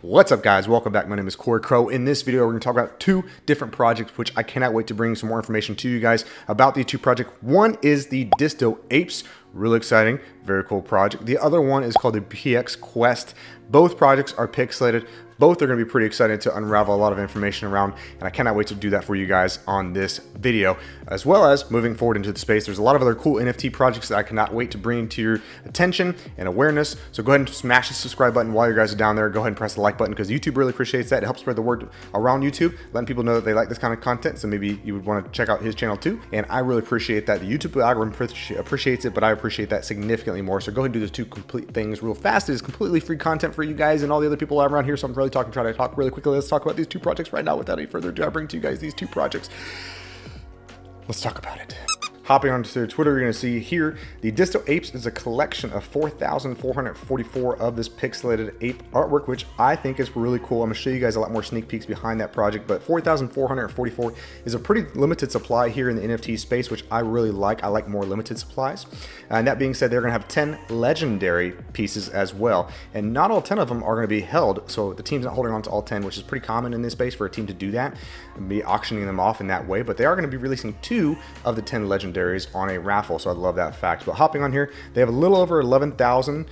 What's up, guys? Welcome back. My name is Corey Crow. In this video, we're going to talk about two different projects, which I cannot wait to bring some more information to you guys about these two projects. One is the Dysto Apes, really exciting, very cool project. The other one is called the PX Quest. Both projects are pixelated. Both are going to be pretty exciting to unravel a lot of information around, and I cannot wait to do that for you guys on this video, as well as moving forward into the space. There's a lot of other cool NFT projects that I cannot wait to bring to your attention and awareness. So go ahead and smash the subscribe button while you guys are down there. Go ahead and press the like button because YouTube really appreciates that. It helps spread the word around YouTube, letting people know that they like this kind of content. So maybe you would want to check out his channel too. And I really appreciate that. The YouTube algorithm appreciates it, but I appreciate that significantly more. So go ahead and do those two complete things real fast. It is completely free content for you guys and all the other people around here. So I'm really trying to talk really quickly. Let's talk about these two projects right now. Without any further ado, I bring to you guys these two projects. Let's talk about it. Hopping onto Twitter, you're going to see here, the Dysto Apes is a collection of 4,444 of this pixelated ape artwork, which I think is really cool. I'm going to show you guys a lot more sneak peeks behind that project, but 4,444 is a pretty limited supply here in the NFT space, which I really like. I like more limited supplies. And that being said, they're going to have 10 legendary pieces as well, and not all 10 of them are going to be held, so the team's not holding on to all 10, which is pretty common in this space for a team to do that and be auctioning them off in that way, but they are going to be releasing 2 of the 10 legendaries on a raffle, so I love that fact. But hopping on here, they have a little over 11,000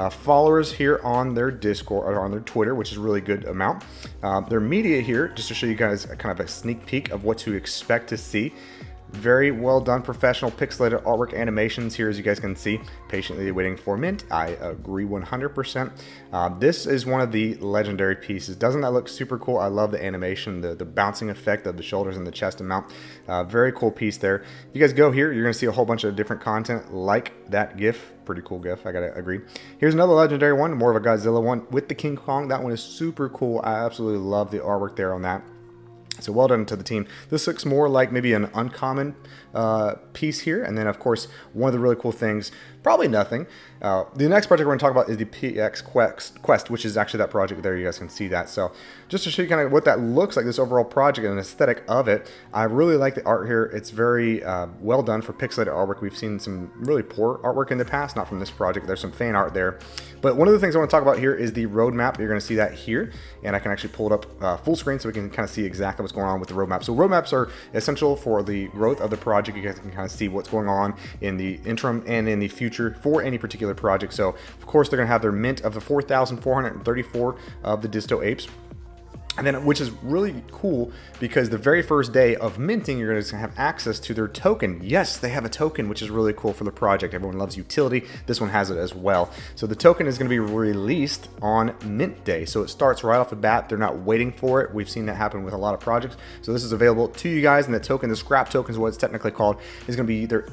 followers here on their Discord or on their Twitter, which is a really good amount. Their media here, just to show you guys kind of a sneak peek of what to expect to see. Very well done professional pixelated artwork animations here, as you guys can see. Patiently waiting for mint. I agree 100%. This is one of the legendary pieces. Doesn't that look super cool? I love the animation, the bouncing effect of the shoulders and the chest amount. Very cool piece there. If you guys go here, you're going to see a whole bunch of different content like that GIF. Pretty cool GIF, I gotta agree. Here's another legendary one, more of a Godzilla one with the King Kong. That one is super cool. I absolutely love the artwork there on that. So well done to the team. This looks more like maybe an uncommon piece here. And then, of course, one of the really cool things, probably nothing. The next project we're going to talk about is the PX Quest, which is actually that project there. You guys can see that. So just to show you kind of what that looks like, this overall project and aesthetic of it, I really like the art here. It's very well done for pixelated artwork. We've seen some really poor artwork in the past, not from this project. There's some fan art there. But one of the things I want to talk about here is the roadmap. You're going to see that here. And I can actually pull it up full screen so we can kind of see exactly what's going on with the roadmap. So roadmaps are essential for the growth of the project. You guys can kind of see what's going on in the interim and in the future for any particular project. So of course they're going to have their mint of the 4,434 of the Dysto Apes. And then, which is really cool because the very first day of minting, you're going to have access to their token. Yes, they have a token, which is really cool for the project. Everyone loves utility. This one has it as well. So the token is going to be released on mint day. So it starts right off the bat. They're not waiting for it. We've seen that happen with a lot of projects. So this is available to you guys. And the token, the scrap token is what it's technically called, is going to be their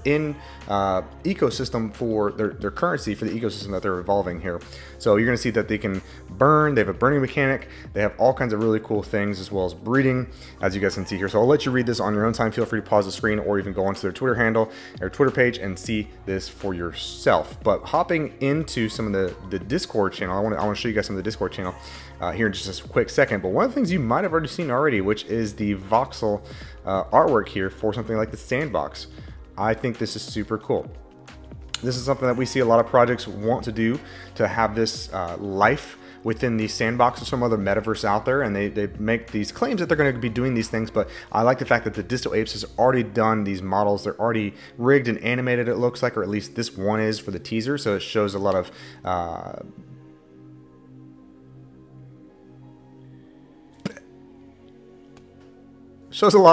ecosystem for their currency for the ecosystem that they're evolving here. So you're going to see that they can burn. They have a burning mechanic. They have all kinds of really cool things as well as breeding, as you guys can see here. So I'll let you read this on your own time. Feel free to pause the screen or even go onto their Twitter handle or Twitter page and see this for yourself. But hopping into some of the Discord channel, I want to show you guys some of the Discord channel here in just a quick second. But one of the things you might have already seen already, which is the voxel artwork here for something like the sandbox. I think this is super cool. This is something that we see a lot of projects want to do, to have this life within the sandbox or some other metaverse out there, and they make these claims that they're going to be doing these things. But I like the fact that the Dysto Apes has already done these models. They're already rigged and animated, it looks like, or at least this one is for the teaser. So it shows a lot of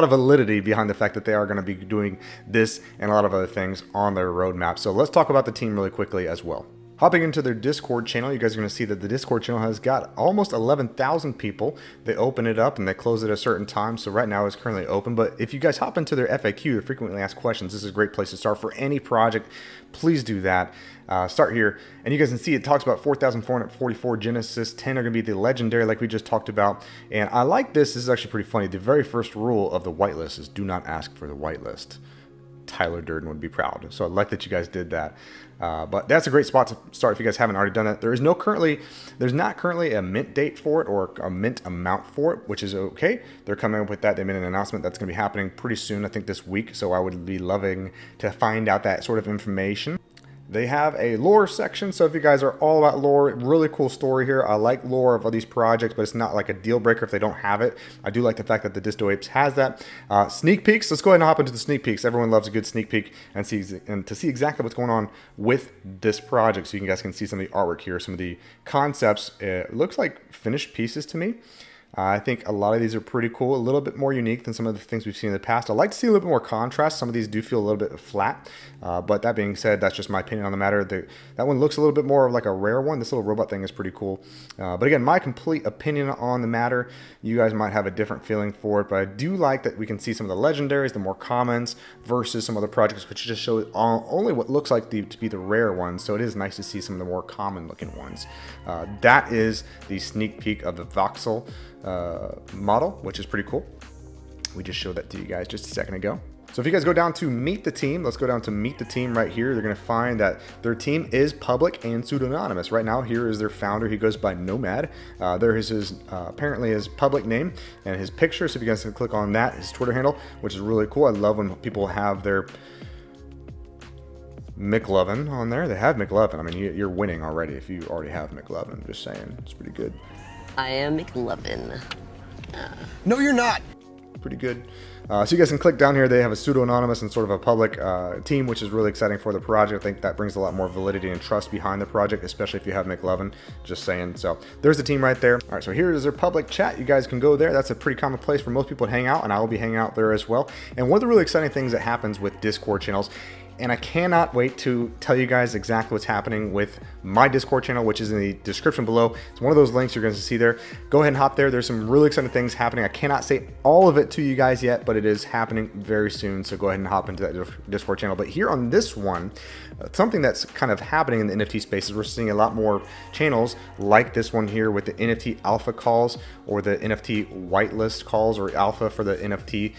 validity behind the fact that they are going to be doing this and a lot of other things on their roadmap. So let's talk about the team really quickly as well. Hopping into their Discord channel, you guys are going to see that the Discord channel has got almost 11,000 people. They open it up and they close it at a certain time. So right now it's currently open. But if you guys hop into their FAQ, the frequently asked questions, this is a great place to start for any project. Please do that. Start here. And you guys can see it talks about 4,444 Genesis. 10 are going to be the legendary like we just talked about. And I like this. This is actually pretty funny. The very first rule of the whitelist is do not ask for the whitelist. Tyler Durden would be proud. So I like that you guys did that. But that's a great spot to start if you guys haven't already done that. There's not currently a mint date for it or a mint amount for it, which is okay. They're coming up with that. They made an announcement that's going to be happening pretty soon, I think this week. So I would be loving to find out that sort of information. They have a lore section, so if you guys are all about lore, really cool story here. I like lore of all these projects, but it's not like a deal breaker if they don't have it. I do like the fact that the Dysto Apes has that. Sneak peeks, let's go ahead and hop into the sneak peeks. Everyone loves a good sneak peek and to see exactly what's going on with this project. So you guys can see some of the artwork here, some of the concepts. It looks like finished pieces to me. I think a lot of these are pretty cool, a little bit more unique than some of the things we've seen in the past. I like to see a little bit more contrast. Some of these do feel a little bit flat, but that being said, that's just my opinion on the matter. That one looks a little bit more like a rare one. This little robot thing is pretty cool. But again, my complete opinion on the matter. You guys might have a different feeling for it, but I do like that we can see some of the legendaries, the more commons, versus some other projects which just show only what looks like to be the rare ones. So it is nice to see some of the more common looking ones. That is the sneak peek of the voxel model, which is pretty cool. We just showed that to you guys just a second ago. So if you guys go down to meet the team, let's go down to meet the team right here. They're going to find that their team is public and pseudonymous. Right now, here is their founder. He goes by Nomad. There is his apparently his public name and his picture. So if you guys can click on that, his Twitter handle, which is really cool. I love when people have their McLovin on there. They have McLovin. I mean, you're winning already if you already have McLovin. Just saying, it's pretty good. I am McLovin. No, you're not. Pretty good. So you guys can click down here. They have a pseudo-anonymous and sort of a public team, which is really exciting for the project. I think that brings a lot more validity and trust behind the project, especially if you have McLovin. Just saying. So there's the team right there. All right, so here is their public chat. You guys can go there. That's a pretty common place for most people to hang out, and I will be hanging out there as well. And one of the really exciting things that happens with Discord channels, and I cannot wait to tell you guys exactly what's happening with my Discord channel, which is in the description below. It's one of those links you're going to see there. Go ahead and hop there. There's some really exciting things happening. I cannot say all of it to you guys yet, but it is happening very soon. So go ahead and hop into that Discord channel. But here on this one, something that's kind of happening in the NFT space is we're seeing a lot more channels like this one here with the NFT alpha calls or the NFT whitelist calls or alpha for the NFT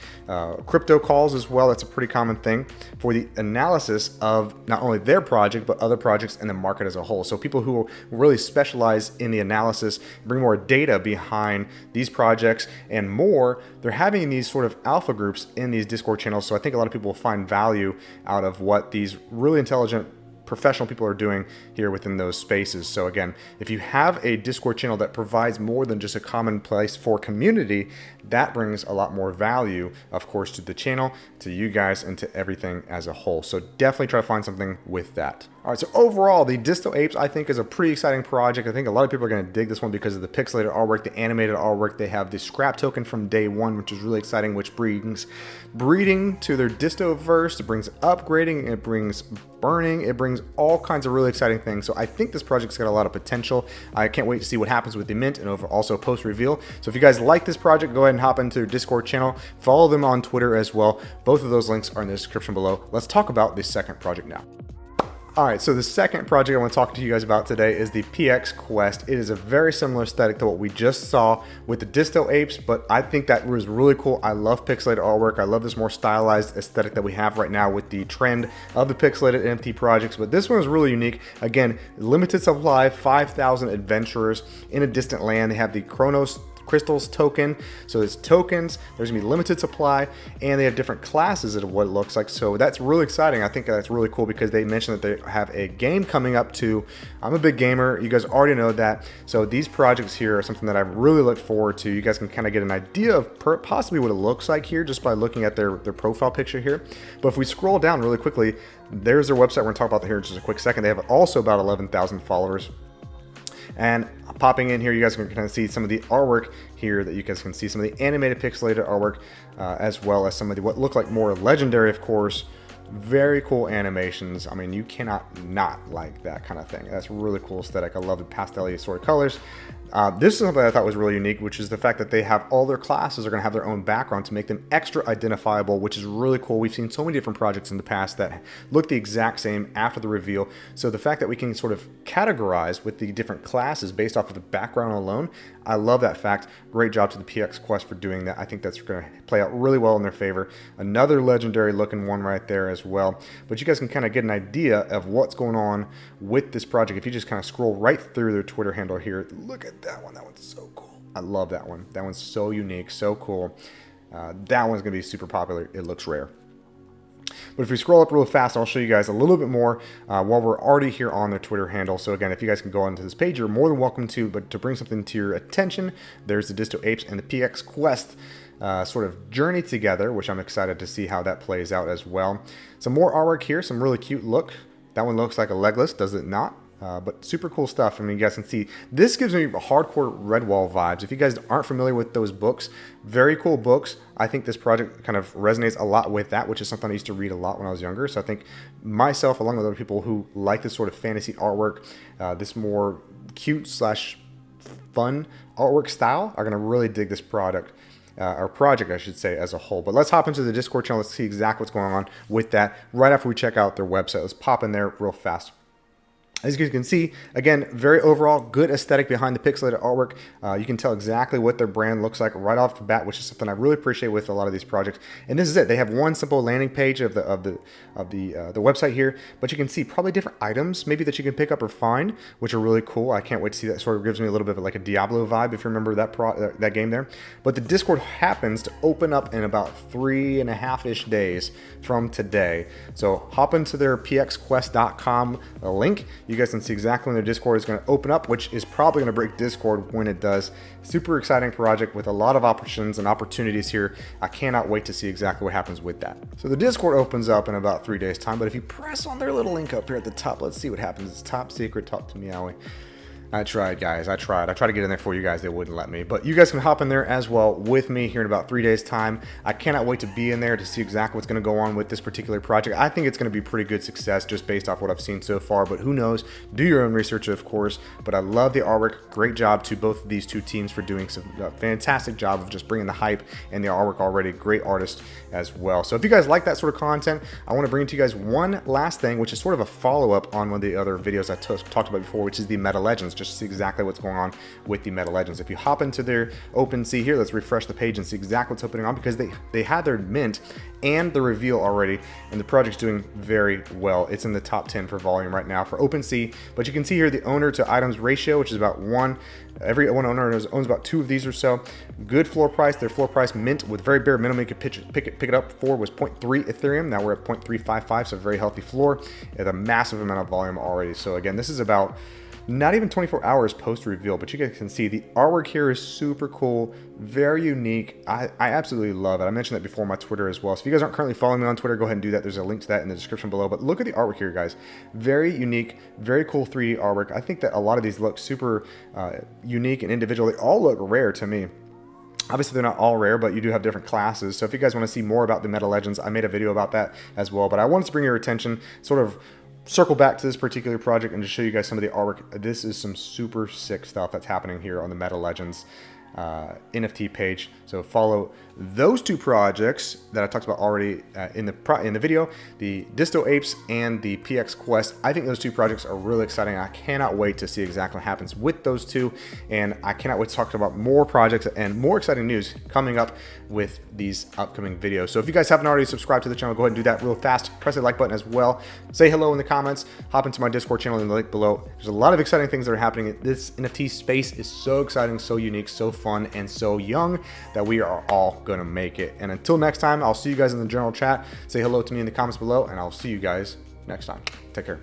crypto calls as well. That's a pretty common thing for the analysis of not only their project, but other projects in the market as a whole. So people who really specialize in the analysis, bring more data behind these projects and more, they're having these sort of alpha groups in these Discord channels. So I think a lot of people will find value out of what these really intelligent professional people are doing here within those spaces. So again, if you have a Discord channel that provides more than just a common place for community, that brings a lot more value, of course, to the channel, to you guys, and to everything as a whole. So definitely try to find something with that. All right, so overall, the Dysto Apes, I think, is a pretty exciting project. I think a lot of people are going to dig this one because of the pixelated artwork, the animated artwork. They have the scrap token from day one, which is really exciting, which brings breeding to their Dystoverse. It brings upgrading, it brings burning, it brings all kinds of really exciting things. So I think this project's got a lot of potential. I can't wait to see what happens with the mint and also post reveal. So if you guys like this project, go ahead and hop into their Discord channel. Follow them on Twitter as well. Both of those links are in the description below. Let's talk about the second project now. All right, so the second project I want to talk to you guys about today is the PX Quest. It is a very similar aesthetic to what we just saw with the Dysto Apes, but I think that was really cool. I love pixelated artwork. I love this more stylized aesthetic that we have right now with the trend of the pixelated NFT projects, but this one is really unique. Again, limited supply, 5,000 adventurers in a distant land. They have the Chronos crystals token, so it's tokens, there's gonna be limited supply, and they have different classes of what it looks like. So that's really exciting. I think that's really cool because they mentioned that they have a game coming up too. I'm a big gamer, you guys already know that. So these projects here are something that I really look forward to. You guys can kind of get an idea of possibly what it looks like here just by looking at their profile picture here. But if we scroll down really quickly, there's their website. We're gonna talk about that here in just a quick second. They have also about 11,000 followers. And popping in here, you guys can kind of see some of the artwork here that you guys can see some of the animated pixelated artwork, as well as some of the what look like more legendary, of course, very cool animations. I mean, you cannot not like that kind of thing. That's really cool aesthetic. I love the pastel sort of colors. This is something I thought was really unique, which is the fact that they have all their classes are going to have their own background to make them extra identifiable, which is really cool. We've seen so many different projects in the past that look the exact same after the reveal. So the fact that we can sort of categorize with the different classes based off of the background alone, I love that fact. Great job to the PX Quest for doing that. I think that's going to play out really well in their favor. Another legendary looking one right there as well. But you guys can kind of get an idea of what's going on with this project. If you just kind of scroll right through their Twitter handle here, look at that one. That one's so cool. I love that one. That one's so unique, so cool. That one's going to be super popular. It looks rare. But if we scroll up real fast, I'll show you guys a little bit more while we're already here on their Twitter handle. So again, if you guys can go onto this page, you're more than welcome to, but to bring something to your attention, there's the Dysto Apes and the PX Quest sort of journey together, which I'm excited to see how that plays out as well. Some more artwork here, some really cute look. That one looks like a legless, does it not? But super cool stuff. I mean, you guys can see, this gives me hardcore Redwall vibes. If you guys aren't familiar with those books, very cool books. I think this project kind of resonates a lot with that, which is something I used to read a lot when I was younger. So I think myself, along with other people who like this sort of fantasy artwork, this more cute slash fun artwork style, are going to really dig this product. Our project, I should say, as a whole. But let's hop into the Discord channel. Let's see exactly what's going on with that right after we check out their website. Let's pop in there real fast. As you can see, again, very overall good aesthetic behind the pixelated artwork. You can tell exactly what their brand looks like right off the bat, which is something I really appreciate with a lot of these projects. And this is it. They have one simple landing page of the website here, but you can see probably different items maybe that you can pick up or find, which are really cool. I can't wait to see that. Sort of gives me a little bit of like a Diablo vibe, if you remember that game there. But the Discord happens to open up in about 3.5-ish days from today. So hop into their pxQuest.com link. You guys can see exactly when their Discord is going to open up, which is probably going to break Discord when it does. Super exciting project with a lot of options and opportunities here. I cannot wait to see exactly what happens with that. So the Discord opens up in about 3 days time, but if you press on their little link up here at the top, let's see what happens. It's top secret, talk to Meowie. I tried, guys. I tried to get in there for you guys. They wouldn't let me. But you guys can hop in there as well with me here in about 3 days' time. I cannot wait to be in there to see exactly what's going to go on with this particular project. I think it's going to be pretty good success just based off what I've seen so far. But who knows? Do your own research, of course. But I love the artwork. Great job to both of these two teams for doing some fantastic job of just bringing the hype and the artwork already. Great artist as well. So if you guys like that sort of content, I want to bring to you guys one last thing, which is sort of a follow-up on one of the other videos I talked about before, which is the Meta Legends, just to see exactly what's going on with the Meta Legends. If you hop into their OpenSea here, let's refresh the page and see exactly what's opening on, because they had their mint and the reveal already, and the project's doing very well. It's in the top 10 for volume right now for OpenSea, but you can see here the owner to items ratio, which is about 1. Every one owner owns about 2 of these or so. Good floor price. Their floor price mint with very bare minimum you could pick it up for was 0.3 Ethereum. Now we're at 0.355, so very healthy floor at a massive amount of volume already. So again, this is about not even 24 hours post reveal, but you guys can see the artwork here is super cool, very unique. I absolutely love it. I mentioned that before on my Twitter as well. So if you guys aren't currently following me on Twitter, go ahead and do that. There's a link to that in the description below. But look at the artwork here, guys. Very unique, very cool 3D artwork. I think that a lot of these look super unique and individual. They all look rare to me. Obviously, they're not all rare, but you do have different classes. So if you guys want to see more about the Meta Legends, I made a video about that as well. But I wanted to bring your attention, sort of circle back to this particular project and just show you guys some of the artwork. This is some super sick stuff that's happening here on the Meta Legends NFT page. So follow those two projects that I talked about already in the video, the Dysto Apes and the PX Quest. I think those two projects are really exciting. I cannot wait to see exactly what happens with those two, and I cannot wait to talk about more projects and more exciting news coming up with these upcoming videos. So if you guys haven't already subscribed to the channel, go ahead and do that real fast. Press the like button as well. Say hello in the comments. Hop into my Discord channel in the link below. There's a lot of exciting things that are happening. This NFT space is so exciting, so unique, so fun, and so young that we are all gonna make it. And until next time, I'll see you guys in the general chat. Say hello to me in the comments below, and I'll see you guys next time. Take care.